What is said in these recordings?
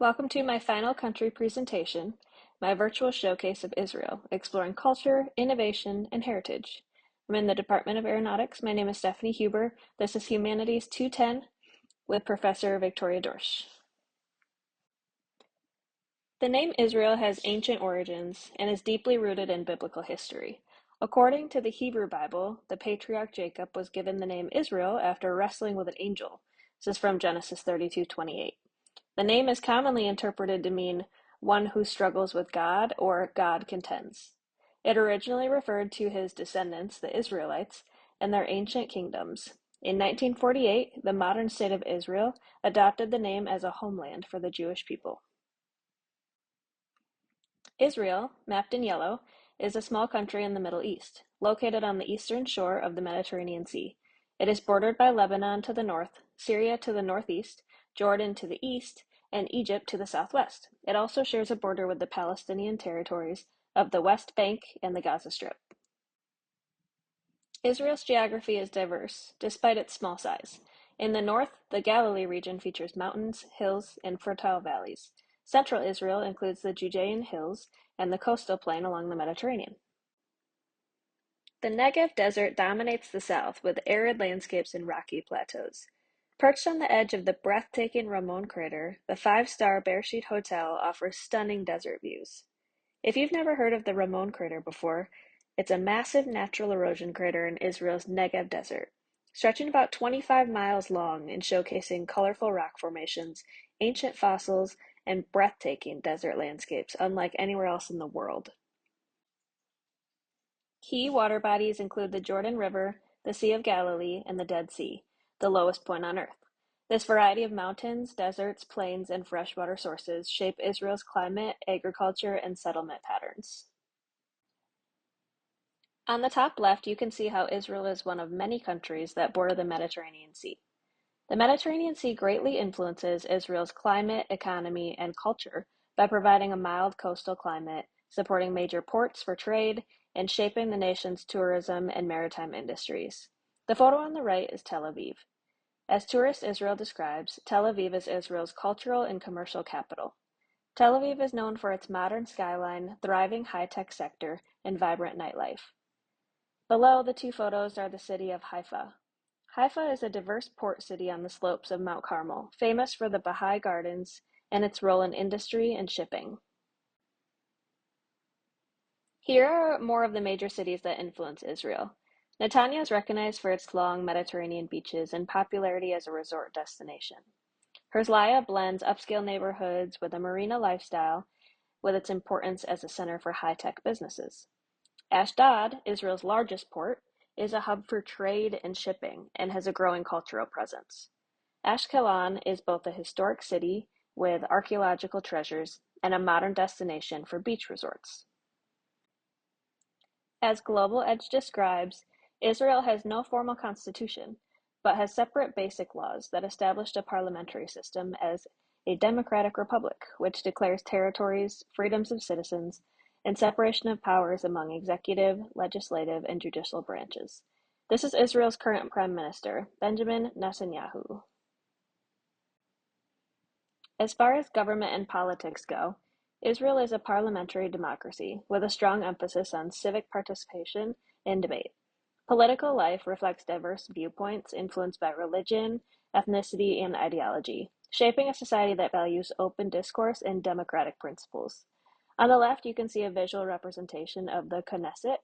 Welcome to my final country presentation, my virtual showcase of Israel, exploring culture, innovation, and heritage. I'm in the Department of Aeronautics. My name is Stephanie Huber. This is Humanities 210 with Professor Victoria Dorsch. The name Israel has ancient origins and is deeply rooted in biblical history. According to the Hebrew Bible, the patriarch Jacob was given the name Israel after wrestling with an angel. This is from Genesis 32:28. The name is commonly interpreted to mean one who struggles with God or God contends. It originally referred to his descendants, the Israelites, and their ancient kingdoms. In 1948, the modern state of Israel adopted the name as a homeland for the Jewish people. Israel, mapped in yellow, is a small country in the Middle East, located on the eastern shore of the Mediterranean Sea. It is bordered by Lebanon to the north, Syria to the northeast, Jordan to the east, and Egypt to the southwest. It also shares a border with the Palestinian territories of the West Bank and the Gaza Strip. Israel's geography is diverse, despite its small size. In the north, the Galilee region features mountains, hills, and fertile valleys. Central Israel includes the Judean hills and the coastal plain along the Mediterranean. The Negev Desert dominates the south with arid landscapes and rocky plateaus. Perched on the edge of the breathtaking Ramon crater, the five-star Bereshit Hotel offers stunning desert views. If you've never heard of the Ramon crater before, it's a massive natural erosion crater in Israel's Negev Desert, stretching about 25 miles long and showcasing colorful rock formations, ancient fossils, and breathtaking desert landscapes unlike anywhere else in the world. Key water bodies include the Jordan River, the Sea of Galilee, and the Dead Sea, the lowest point on Earth. This variety of mountains, deserts, plains, and freshwater sources shape Israel's climate, agriculture, and settlement patterns. On the top left, you can see how Israel is one of many countries that border the Mediterranean Sea. The Mediterranean Sea greatly influences Israel's climate, economy, and culture by providing a mild coastal climate, supporting major ports for trade, and shaping the nation's tourism and maritime industries. The photo on the right is Tel Aviv. As Tourist Israel describes, Tel Aviv is Israel's cultural and commercial capital. Tel Aviv is known for its modern skyline, thriving high-tech sector, and vibrant nightlife. Below the two photos are the city of Haifa. Haifa is a diverse port city on the slopes of Mount Carmel, famous for the Baha'i Gardens and its role in industry and shipping. Here are more of the major cities that influence Israel. Netanya is recognized for its long Mediterranean beaches and popularity as a resort destination. Herzliya blends upscale neighborhoods with a marina lifestyle, with its importance as a center for high-tech businesses. Ashdod, Israel's largest port, is a hub for trade and shipping and has a growing cultural presence. Ashkelon is both a historic city with archaeological treasures and a modern destination for beach resorts. As Global Edge describes, Israel has no formal constitution, but has separate basic laws that established a parliamentary system as a democratic republic, which declares territories, freedoms of citizens, and separation of powers among executive, legislative, and judicial branches. This is Israel's current prime minister, Benjamin Netanyahu. As far as government and politics go, Israel is a parliamentary democracy with a strong emphasis on civic participation and debate. Political life reflects diverse viewpoints influenced by religion, ethnicity, and ideology, shaping a society that values open discourse and democratic principles. On the left, you can see a visual representation of the Knesset.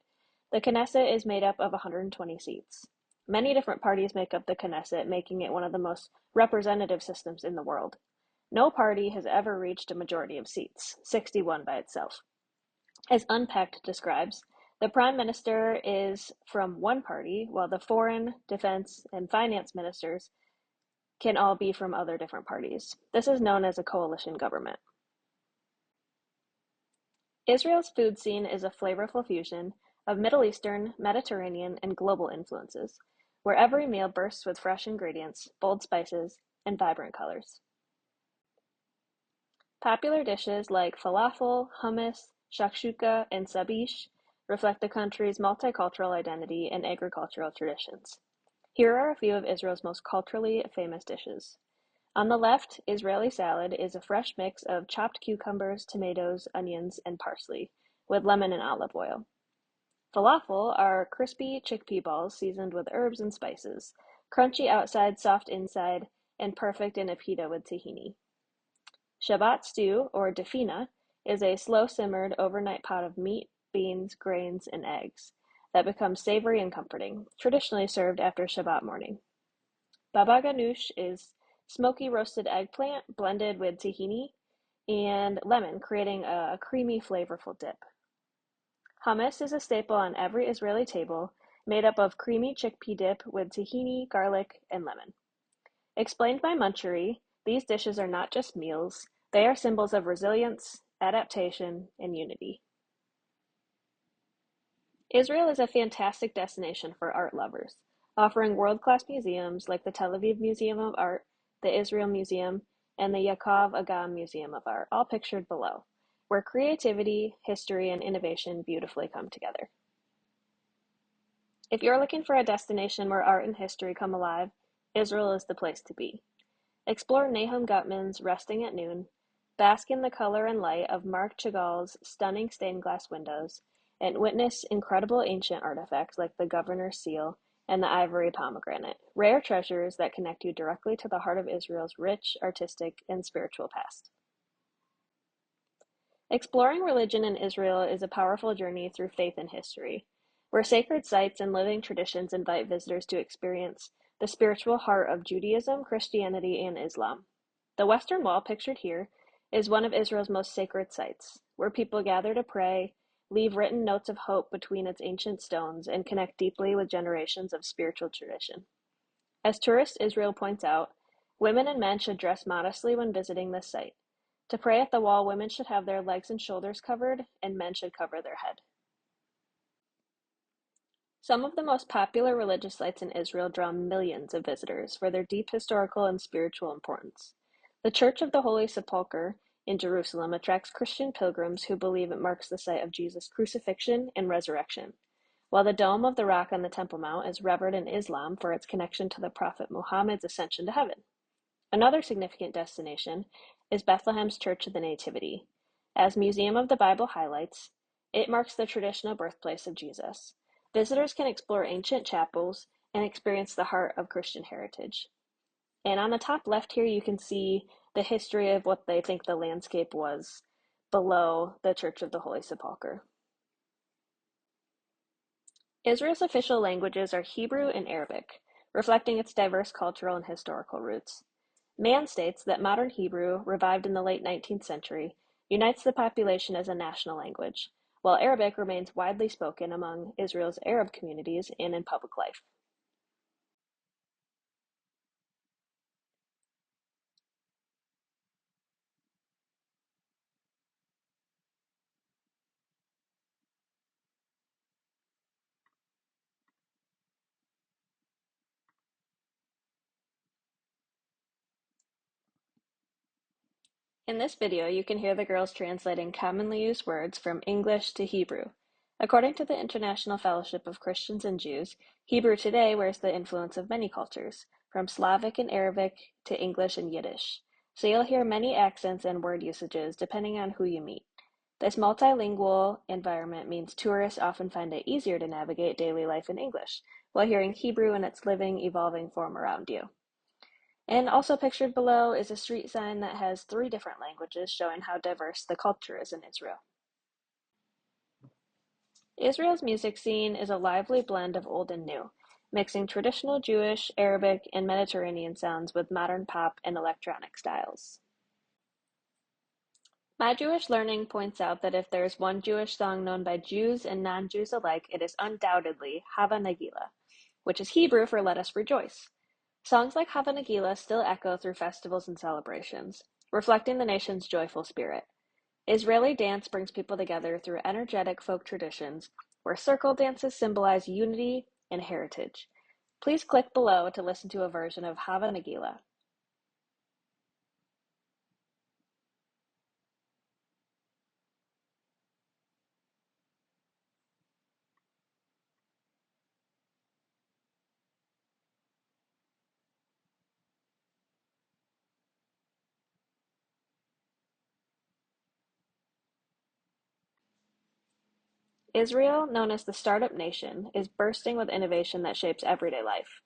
The Knesset is made up of 120 seats. Many different parties make up the Knesset, making it one of the most representative systems in the world. No party has ever reached a majority of seats, 61 by itself. As Unpacked describes, the prime minister is from one party, while the foreign, defense, and finance ministers can all be from other different parties. This is known as a coalition government. Israel's food scene is a flavorful fusion of Middle Eastern, Mediterranean, and global influences, where every meal bursts with fresh ingredients, bold spices, and vibrant colors. Popular dishes like falafel, hummus, shakshuka, and sabish reflect the country's multicultural identity and agricultural traditions. Here are a few of Israel's most culturally famous dishes. On the left, Israeli salad is a fresh mix of chopped cucumbers, tomatoes, onions, and parsley, with lemon and olive oil. Falafel are crispy chickpea balls seasoned with herbs and spices, crunchy outside, soft inside, and perfect in a pita with tahini. Shabbat stew, or dafina, is a slow-simmered overnight pot of meat, beans, grains, and eggs that becomes savory and comforting, traditionally served after Shabbat morning. Baba ganoush is smoky roasted eggplant blended with tahini and lemon, creating a creamy, flavorful dip. Hummus is a staple on every Israeli table, made up of creamy chickpea dip with tahini, garlic, and lemon. Explained by Munchery, these dishes are not just meals, they are symbols of resilience, adaptation, and unity. Israel is a fantastic destination for art lovers, offering world-class museums like the Tel Aviv Museum of Art, the Israel Museum, and the Yaakov Agam Museum of Art, all pictured below, where creativity, history, and innovation beautifully come together. If you're looking for a destination where art and history come alive, Israel is the place to be. Explore Nahum Gutman's Resting at Noon, bask in the color and light of Marc Chagall's stunning stained glass windows, and witness incredible ancient artifacts like the governor's seal and the ivory pomegranate, rare treasures that connect you directly to the heart of Israel's rich, artistic, and spiritual past. Exploring religion in Israel is a powerful journey through faith and history, where sacred sites and living traditions invite visitors to experience the spiritual heart of Judaism, Christianity, and Islam. The Western Wall, pictured here, is one of Israel's most sacred sites, where people gather to pray, leave written notes of hope between its ancient stones, and connect deeply with generations of spiritual tradition. As tourist Israel points out, women and men should dress modestly when visiting this site. To pray at the wall, women should have their legs and shoulders covered, and men should cover their head. Some of the most popular religious sites in Israel draw millions of visitors for their deep historical and spiritual importance. The Church of the Holy Sepulchre in Jerusalem attracts Christian pilgrims who believe it marks the site of Jesus' crucifixion and resurrection, while the Dome of the Rock on the Temple Mount is revered in Islam for its connection to the Prophet Muhammad's ascension to heaven. Another significant destination is Bethlehem's Church of the Nativity. As Museum of the Bible highlights, it marks the traditional birthplace of Jesus. Visitors can explore ancient chapels and experience the heart of Christian heritage. And on the top left here, you can see the history of what they think the landscape was below the Church of the Holy Sepulchre. Israel's official languages are Hebrew and Arabic, reflecting its diverse cultural and historical roots. Mann states that modern Hebrew, revived in the late 19th century, unites the population as a national language, while Arabic remains widely spoken among Israel's Arab communities and in public life. In this video, you can hear the girls translating commonly used words from English to Hebrew. According to the International Fellowship of Christians and Jews, Hebrew today wears the influence of many cultures, from Slavic and Arabic to English and Yiddish. So you'll hear many accents and word usages depending on who you meet. This multilingual environment means tourists often find it easier to navigate daily life in English, while hearing Hebrew in its living, evolving form around you. And also pictured below is a street sign that has 3 different languages, showing how diverse the culture is in Israel. Israel's music scene is a lively blend of old and new, mixing traditional Jewish, Arabic, and Mediterranean sounds with modern pop and electronic styles. My Jewish Learning points out that if there is one Jewish song known by Jews and non-Jews alike, it is undoubtedly Hava Nagila, which is Hebrew for "Let Us Rejoice." Songs like Hava Nagila still echo through festivals and celebrations, reflecting the nation's joyful spirit. Israeli dance brings people together through energetic folk traditions, where circle dances symbolize unity and heritage. Please click below to listen to a version of Hava Nagila. Israel, known as the startup nation, is bursting with innovation that shapes everyday life.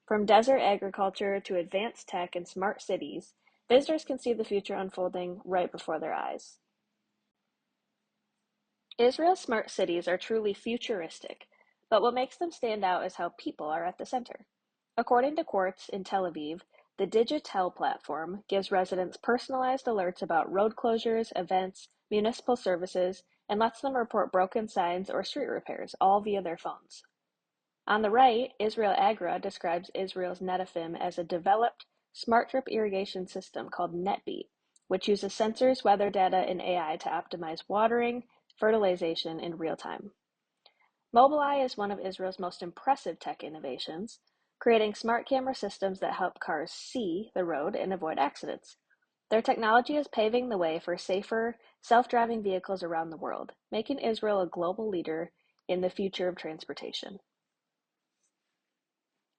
From desert agriculture to advanced tech and smart cities, visitors can see the future unfolding right before their eyes. Israel's smart cities are truly futuristic, but what makes them stand out is how people are at the center. According to Quartz in Tel Aviv, the Digitel platform gives residents personalized alerts about road closures, events, municipal services, and lets them report broken signs or street repairs, all via their phones. On the right, Israel Agra describes Israel's Netafim as a developed, smart drip irrigation system called NetBeat, which uses sensors, weather data, and AI to optimize watering, fertilization in real time. Mobileye is one of Israel's most impressive tech innovations, creating smart camera systems that help cars see the road and avoid accidents. Their technology is paving the way for safer, self-driving vehicles around the world, making Israel a global leader in the future of transportation.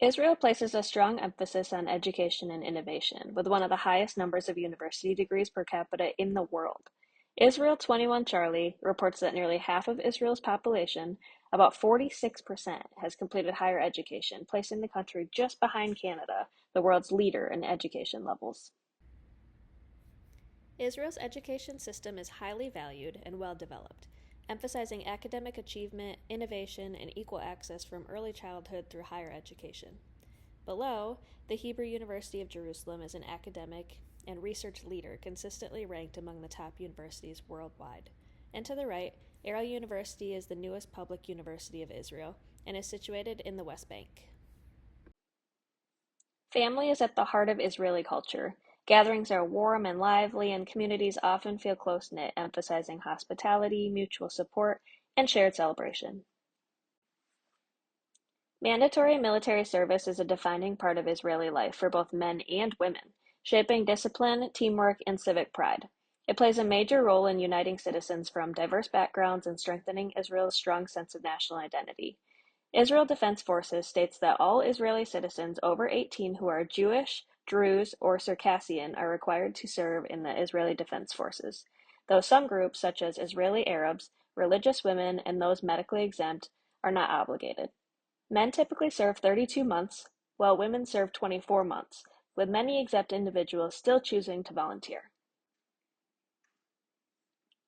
Israel places a strong emphasis on education and innovation, with one of the highest numbers of university degrees per capita in the world. Israel 21 Charlie reports that nearly half of Israel's population, about 46%, has completed higher education, placing the country just behind Canada, the world's leader in education levels. Israel's education system is highly valued and well developed, emphasizing academic achievement, innovation, and equal access from early childhood through higher education. Below, the Hebrew University of Jerusalem is an academic and research leader consistently ranked among the top universities worldwide. And to the right, Ariel University is the newest public university of Israel and is situated in the West Bank. Family is at the heart of Israeli culture. Gatherings are warm and lively, and communities often feel close-knit, emphasizing hospitality, mutual support, and shared celebration. Mandatory military service is a defining part of Israeli life for both men and women, shaping discipline, teamwork, and civic pride. It plays a major role in uniting citizens from diverse backgrounds and strengthening Israel's strong sense of national identity. Israel Defense Forces states that all Israeli citizens over 18 who are Jewish, Druze, or Circassian are required to serve in the Israeli Defense Forces, though some groups, such as Israeli Arabs, religious women, and those medically exempt, are not obligated. Men typically serve 32 months, while women serve 24 months, with many exempt individuals still choosing to volunteer.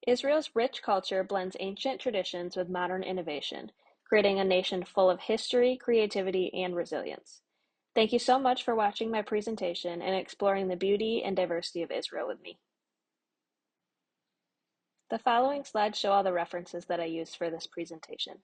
Israel's rich culture blends ancient traditions with modern innovation, creating a nation full of history, creativity, and resilience. Thank you so much for watching my presentation and exploring the beauty and diversity of Israel with me. The following slides show all the references that I used for this presentation.